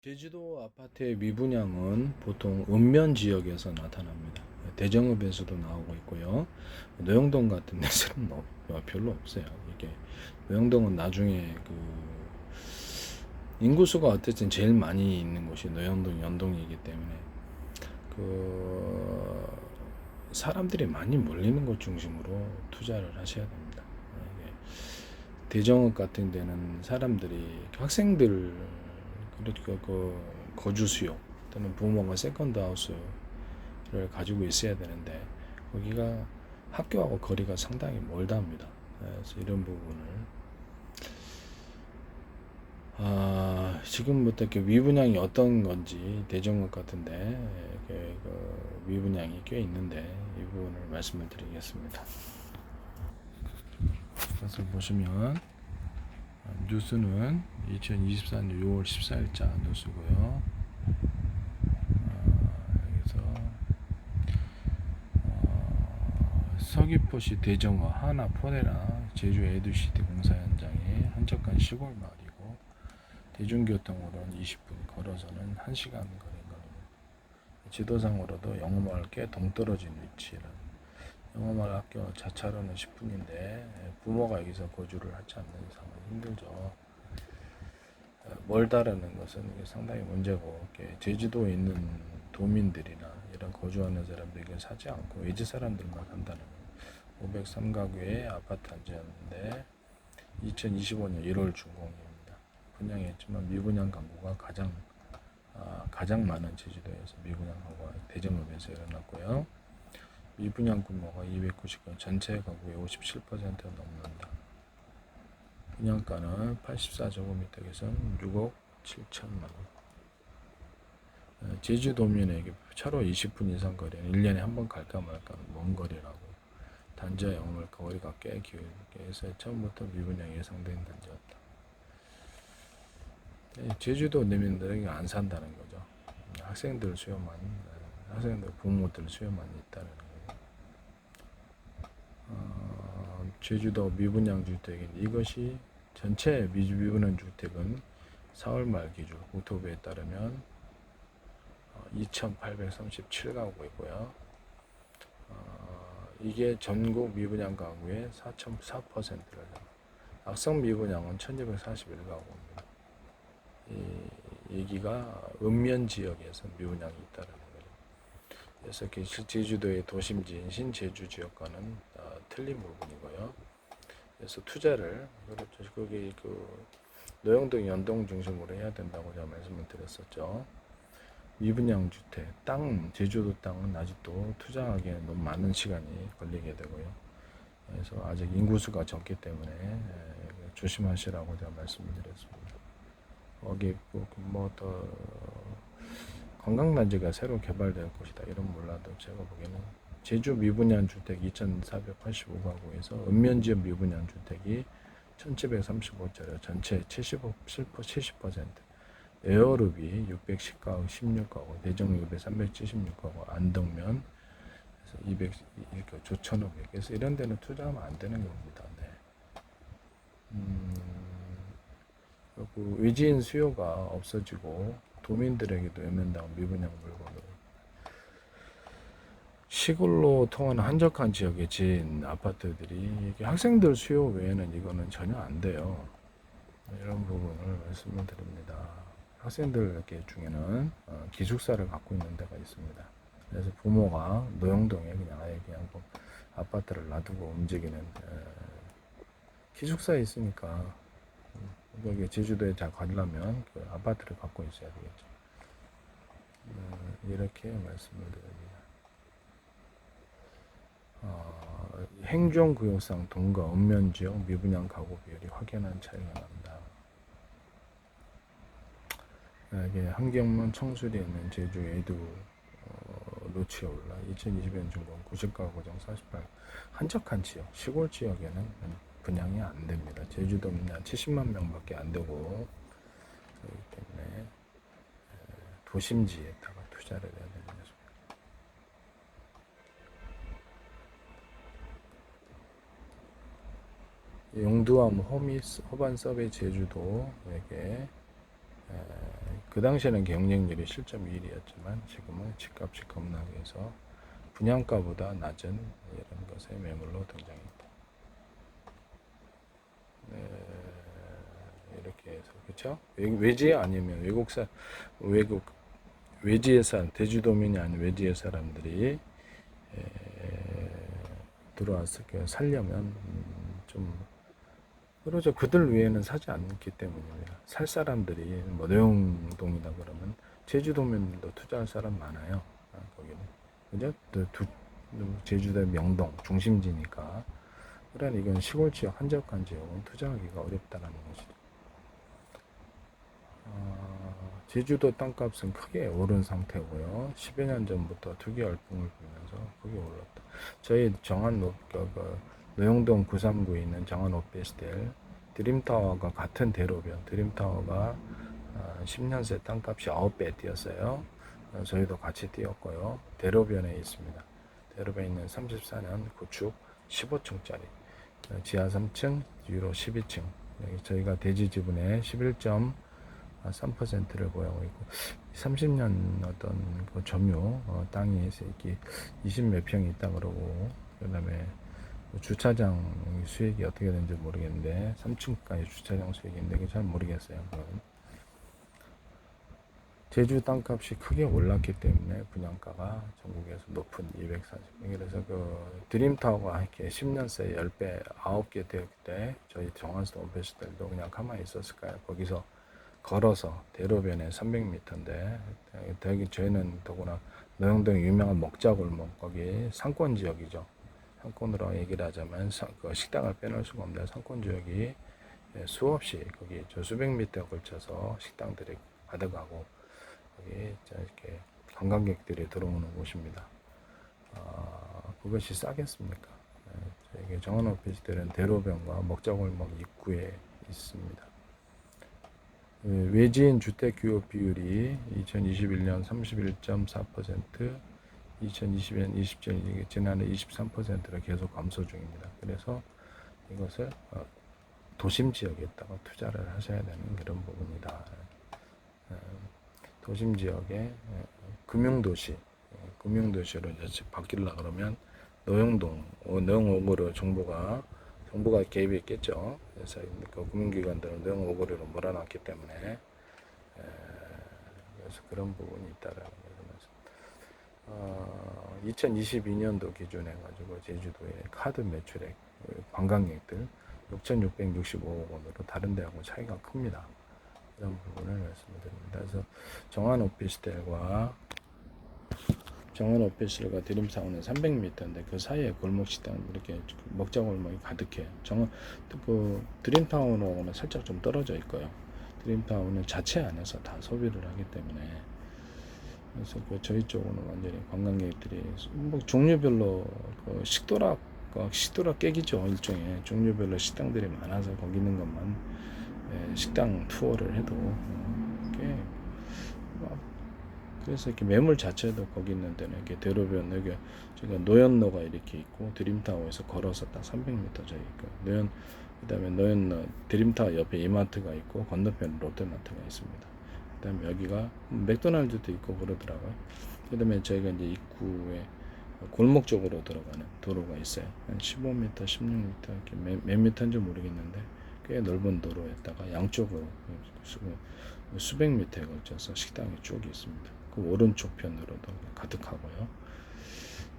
제주도 아파트의 미분양은 보통 읍면 지역에서 나타납니다. 대정읍에서도 나오고 있고요. 노영동 같은 데서는 별로 없어요. 이게 노영동은 나중에 인구수가 어쨌든 제일 많이 있는 곳이 노영동, 연동이기 때문에 그 사람들이 많이 몰리는 곳 중심으로 투자를 하셔야 됩니다. 이게 대정읍 같은 데는 사람들이 학생들 그러니까 거주 수요 또는 부모가 세컨드 하우스를 가지고 있어야 되는데 거기가 학교하고 거리가 상당히 멀다 합니다. 그래서 이런 부분을 지금부터 이렇게 미분양이 어떤 건지 대정읍 같은데 미분양이 꽤 있는데 이 부분을 말씀을 드리겠습니다. 그래서 보시면 뉴스는 2024년 6월 14일자 뉴스고요. 여기서 서귀포시 대정어 하나 포레라 제주 에듀시티 공사 현장에 한적한 시골 마을이고 대중교통으로는 20분, 걸어서는 1시간 거리인 겁니다. 지도상으로도 영어마을 꽤 동떨어진 위치라 영어마을 학교 자차로는 10분인데 부모가 여기서 거주를 하지 않는 이상은 힘들죠. 멀다라는 것은 이게 상당히 문제고 제주도에 있는 도민들이나 이런 거주하는 사람들에게 사지 않고 외지 사람들만 한다는 503가구의 아파트 단지였는데 2025년 1월 준공입니다. 분양했지만 미분양 강구가 가장 많은 제주도에서 미분양 강구가 대정읍에서 일어났고요. 미분양 규모가 290건, 전체 가구의 57%가 넘는다. 분양가는 84제곱미터에서 6억 7천만 원. 제주도민에게 차로 20분 이상 거리는 1년에 한 번 갈까 말까 먼 거리라고. 단지와 영월 거리가 꽤 길게 해서 처음부터 미분양이 예상된 단지였다. 제주도 내민들에게 안 산다는 거죠. 학생들 부모들 수요만 있다는 거예요. 제주도 미분양 주택인 이것이 전체 미분양 주택은 4월 말 기준 국토부에 따르면 2,837가구이고요. 이게 전국 미분양 가구의 4.4%를 악성 미분양은 1,241가구입니다. 여기가 읍면 지역에서 미분양이 있다는 거죠. 그래서 제주도의 도심지인 신제주 지역과는 틀린 부분이고요. 그래서 투자를 거기 노영동, 연동 중심으로 해야 된다고 제가 말씀을 드렸었죠. 미분양 주택, 제주도 땅은 아직도 투자하기에 너무 많은 시간이 걸리게 되고요. 그래서 아직 인구수가 적기 때문에 조심하시라고 제가 말씀을 드렸습니다. 거기 더 관광단지가 새로 개발될 것이다 이런 몰라도 제가 보기에는 제주 미분양 주택 2,485가구에서 읍면지역 미분양 주택이 1,735짜리 전체 70%, 에어룹이 610가구 16가구, 대정읍에 376가구, 안덕면 200, 조천읍에 그래서 이런 데는 투자하면 안 되는 겁니다. 네. 외지인 수요가 없어지고 도민들에게도 외면당 미분양 물건으로 시골로 통하는 한적한 지역에 지은 아파트들이 학생들 수요 외에는 이거는 전혀 안 돼요. 이런 부분을 말씀을 드립니다. 학생들 중에는 기숙사를 갖고 있는 데가 있습니다. 그래서 부모가 노영동에 그냥 아예 그냥 아파트를 놔두고 움직이는 기숙사에 있으니까 여기 제주도에 잘 가려면 그 아파트를 갖고 있어야 되겠죠. 이렇게 말씀을 드립니다. 행정구역상 동과 읍면지역 미분양 가구 비율이 확연한 차이가 납니다. 이게 한경문 청술에 있는 제주 에두 노치올라 2020년 준공 90가구 정 48 한적한 지역 시골 지역에는 분양이 안 됩니다. 제주도는 한 70만 명밖에 안 되고 그렇기 때문에 도심지에다가 투자를 해야 되는 것입니다. 용두암 호반 서베이 제주도에게 그 그 당시에는 경쟁률이 실점 1이었지만 지금은 집값이 급락해서 해서 분양가보다 낮은 이런 것의 매물로 등장했다. 네, 이렇게 해서 그렇죠? 외지 아니면 외지의 사람, 대주도민이 아닌 외지의 사람들이 들어왔을 때 살려면 좀 그러죠. 그들 위에는 사지 않기 때문입니다. 살 사람들이 뭐 노영동이다 그러면 제주도면도 투자할 사람 많아요. 거기는 그죠? 제주도 명동 중심지니까. 그러나 이건 시골 지역, 한적한 지역은 투자하기가 어렵다는 것이죠. 제주도 땅값은 크게 오른 상태고요. 10여 년 전부터 투기 열풍을 불면서 크게 올랐다. 저희 노영동 939에 있는 정한 오피스텔 드림타워가 같은 대로변, 드림타워가 10년 새 땅값이 9배 뛰었어요. 저희도 같이 뛰었고요. 대로변에 있습니다. 대로변에 있는 34년 구축 15층짜리 지하 3층, 위로 12층. 여기 저희가 대지 지분의 11.3%를 보유하고 있고 30년 어떤 그 점유 땅이 이렇게 20몇 평이 있다 그러고 그다음에 주차장 수익이 어떻게 되는지 모르겠는데 3층까지 주차장 수익인데 그게 잘 모르겠어요. 제주 땅값이 크게 올랐기 때문에 분양가가 전국에서 높은 240. 그래서 그 드림타워가 이렇게 10년새 10배, 9개 되었을 때 저희 정한수 오피스텔도 그냥 가만히 있었을까요? 거기서 걸어서 대로변에 300m인데 저희는 더구나 노영동 유명한 먹자골목 거기 상권 지역이죠. 상권으로 얘기를 하자면 그 식당을 빼놓을 수가 없는데 상권 지역이 수없이 거기 수백 미터 걸쳐서 식당들이 가득하고 거기 이렇게 관광객들이 들어오는 곳입니다. 그것이 싸겠습니까? 저희 정원 오피스텔은 대로변과 먹자골목 입구에 있습니다. 외지인 주택 규모 비율이 2021년 31.4%, 2020년 27, 지난해 23%로 계속 감소 중입니다. 그래서 이것을 도심 지역에다가 투자를 하셔야 되는 그런 부분이다. 도심 지역에 금융도시로 이제 바뀌려고 그러면 노영동, 노영오거로 정부가 개입이 있겠죠. 그래서 그 금융기관들은 노영오거리로 몰아놨기 때문에 그래서 그런 부분이 있다라는 거죠. 2022년도 기준해 가지고 제주도의 카드 매출액 관광객들 6,665억 원으로 다른 데하고 차이가 큽니다. 이런 부분을 말씀드립니다. 그래서 정한 오피스텔과 드림타운은 300m인데 그 사이에 골목식당 이렇게 먹자골목이 가득해요. 그 드림타운하고는 살짝 좀 떨어져 있고요. 드림타운은 자체 안에서 다 소비를 하기 때문에 그래서 저희 쪽은 완전히 관광객들이 뭐 종류별로 그 식도락 깨기죠. 일종의 종류별로 식당들이 많아서 거기 있는 것만 식당 투어를 해도 그래서 이렇게 매물 자체도 거기 있는 데는 이렇게 대로변 여기 제가 노현로가 이렇게 있고 드림타워에서 걸어서 딱 300m 저기 있고 그다음에 노현로 드림타워 옆에 이마트가 있고 건너편 롯데마트가 있습니다. 그다음에 여기가 맥도날드도 있고 그러더라고요. 그다음에 저희가 이제 입구에 골목 쪽으로 들어가는 도로가 있어요. 한 15m, 16m 이렇게 몇 미터인지 모르겠는데 꽤 넓은 도로에다가 양쪽으로 수백 미터에 걸쳐서 식당이 쭉 있습니다. 그 오른쪽 편으로도 가득하고요.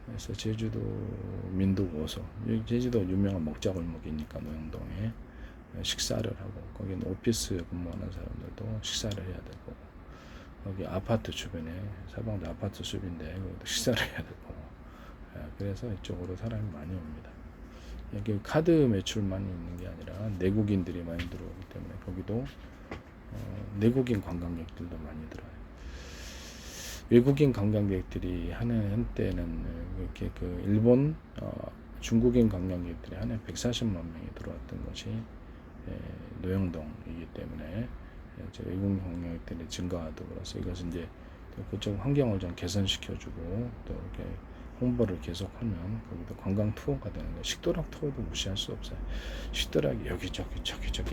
그래서 제주도 민도 5소, 제주도 유명한 먹자골목이니까 노영동에 식사를 하고 거기는 오피스 근무하는 사람들도 식사를 해야 되고 거기 아파트 주변에 사방도 아파트 숲인데 식사를 해야 되고 그래서 이쪽으로 사람이 많이 옵니다. 여기 카드 매출만 있는 게 아니라 내국인들이 많이 들어오기 때문에 거기도 내국인 관광객들도 많이 들어와요. 외국인 관광객들이 한때는 이렇게 그 일본, 중국인 관광객들이 한 해 140만 명이 들어왔던 것이 노영동이기 때문에 외국인 관광객들이 증가하도록 그래서 이것은 이제 그쪽 환경을 좀 개선시켜주고 또 이렇게 홍보를 계속하면 거기도 관광 투어가 되는 거예요. 식도락 투어도 무시할 수 없어요. 식도락이 여기저기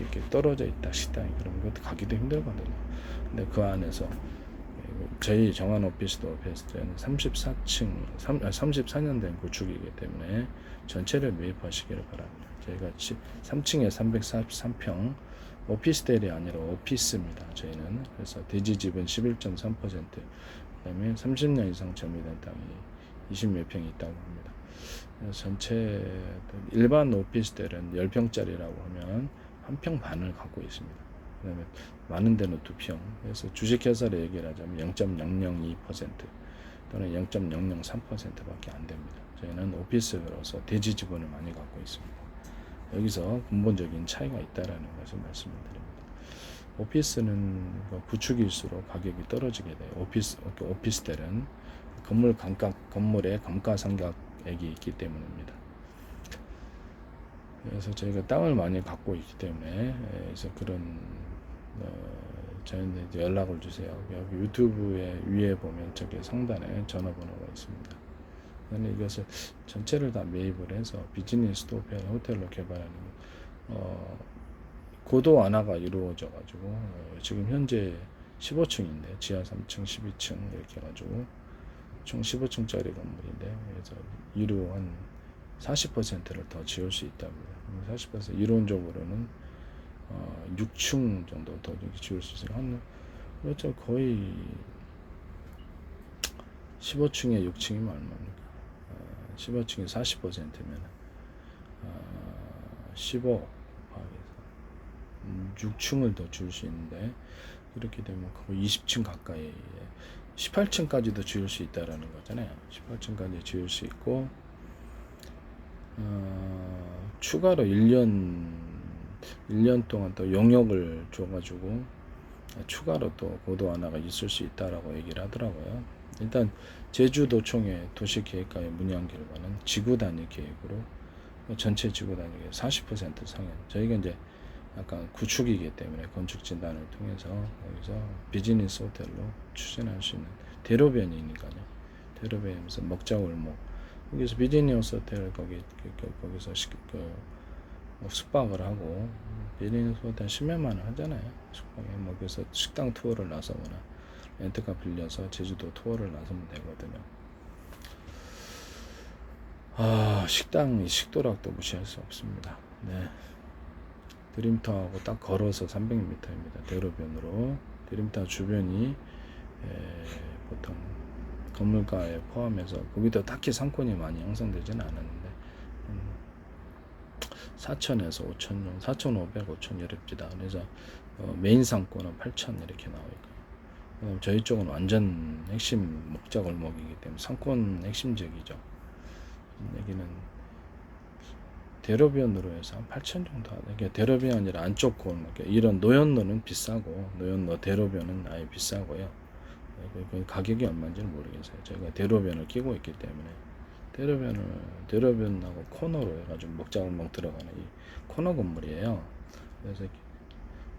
이렇게 떨어져 있다 식당이, 그런 것도 가기도 힘들거든요. 근데 그 안에서 저희 정한 오피스도 베스트는 34층 34년 된 구축이기 때문에 전체를 매입하시기를 바랍니다. 저희가 3층에 343평 오피스텔이 아니라 오피스입니다. 저희는. 그래서 대지집은 11.3%, 그다음에 30년 이상 점유된 땅이 20몇 평이 있다고 합니다. 전체 일반 오피스텔은 10평짜리라고 하면 1평 반을 갖고 있습니다. 그다음에 많은 데는 2평. 그래서 주식회사를 얘기를 하자면 0.002% 또는 0.003%밖에 안 됩니다. 저희는 오피스로서 대지 지분을 많이 갖고 있습니다. 여기서 근본적인 차이가 있다라는 것을 말씀을 드립니다. 오피스는 구축일수록 가격이 떨어지게 돼요. 오피스텔은 건물의 감가상각액이 있기 때문입니다. 그래서 저희가 땅을 많이 갖고 있기 때문에, 그래서 그런 저희한테 이제 연락을 주세요. 여기 유튜브에 위에 보면 저기 상단에 전화번호가 있습니다. 저는 이것을 전체를 다 매입을 해서 비즈니스 호텔로 개발하는 고도 완화가 이루어져 가지고 지금 현재 15층인데 지하 3층 12층 이렇게 해가지고 총 15층짜리 건물인데, 그래서 이루 한 40%를 더 지을 수 있답니다. 40% 이론적으로는 6층 정도 더 지을 수 있어요. 그렇죠. 거의 15층에 6층이면 얼마입니까? 15층에 40%면 15 6층을 더 지을 수 있는데, 그렇게 되면 거의 20층 가까이 18층까지도 지을 수 있다라는 거잖아요. 18층까지 지을 수 있고, 추가로 1년 동안 또 용역을 줘가지고 추가로 또 고도 완화가 있을 수 있다라고 얘기를 하더라고요. 일단 제주도청의 도시계획과의 문의한 결과는 지구 단위 계획으로 전체 지구 단위 계획 40% 상향. 저희가 이제 약간 구축이기 때문에 건축 진단을 통해서 여기서 비즈니스 호텔로 추진할 수 있는 대로변이니까요. 대로변에서 먹자골목, 여기서 비즈니스 호텔 거기서 숙박을 하고, 비즈니스 호텔 10몇만 원 하잖아요. 숙박에 뭐 그래서 식당 투어를 나서거나 렌트카 빌려서 제주도 투어를 나서면 되거든요. 식도락도 무시할 수 없습니다. 네. 드림타워하고 딱 걸어서 300m입니다. 대로변으로. 드림타워 주변이 보통 건물가에 포함해서 거기도 딱히 상권이 많이 형성되지는 않았는데 4천에서 5천 정도, 4,500, 5천 이럽니다. 그래서 메인 상권은 8천 이렇게 나와 있고요. 저희 쪽은 완전 핵심 목자골목이기 때문에 상권 핵심 지역이죠. 여기는 대로변으로 해서 한 8천 정도 하다. 그러니까 대로변이 아니라 안쪽 골목. 이런 노현로는 비싸고, 노현로 대로변은 아예 비싸고요. 그 가격이 얼마인지는 모르겠어요. 저희가 대로변을 끼고 있기 때문에 대로변하고 코너로 해가지고 먹자골목 들어가는 이 코너 건물이에요. 그래서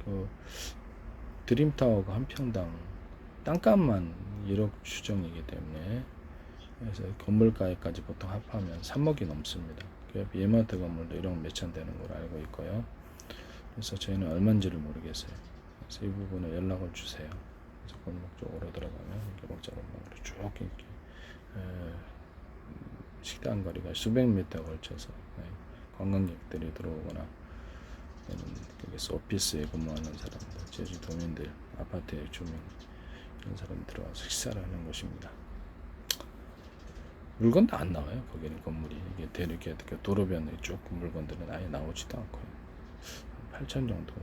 그 드림타워가 한 평당 땅값만 1억 추정이기 때문에, 그래서 건물가액까지 보통 합하면 3억이 넘습니다. 그 옆에 예마트 건물도 1억 몇천 되는 걸로 알고 있고요. 그래서 저희는 얼마인지를 모르겠어요. 그래서 이 부분에 연락을 주세요. 그래서 골목 쪽으로 들어가면 이렇게 먹자골목으로 쭉 이렇게 식당 거리가 수백 미터 걸쳐서 관광객들이 들어오거나, 여기서 오피스에 근무하는 사람들, 제주도민들, 아파트의 주민, 이런 사람이 들어와서 식사를 하는 곳입니다. 물건도 안 나와요. 거기는 건물이 이게 이렇게 도로변에 쭉 물건들은 아예 나오지도 않고요. 8천 정도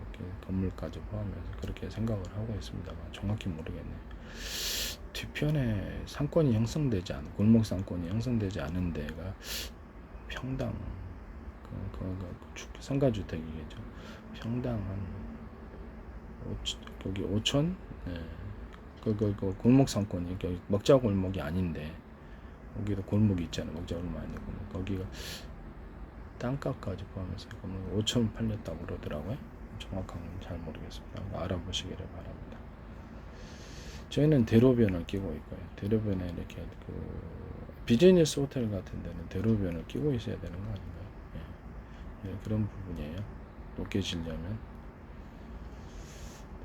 건물까지 포함해서 그렇게 생각을 하고 있습니다만 정확히 모르겠네요. 뒤편에 상권이 형성되지 않은, 골목 상권이 형성되지 않은 데가 평당 상가주택이겠죠. 평당 한 거기 5천. 네. 그 골목 상권이 먹자 골목이 아닌데, 거기도 골목이 있잖아요. 먹자 골목 아닌데 거기가 땅값까지 포함해서 5천 팔렸다고 그러더라고요. 정확한 건 잘 모르겠습니다. 알아보시기를 바랍니다. 저희는 대로변을 끼고 있고요. 대로변에 이렇게 비즈니스 호텔 같은 데는 대로변을 끼고 있어야 되는 거 아닌가요? 예, 그런 부분이에요. 높게 지려면.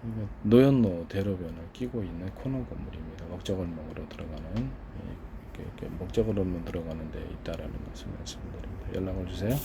그러니까 노현로 대로변을 끼고 있는 코너 건물입니다. 먹자골목으로 들어가는, 이렇게 먹자골목으로 들어가는 데 있다라는 것을 말씀드립니다. 연락을 주세요.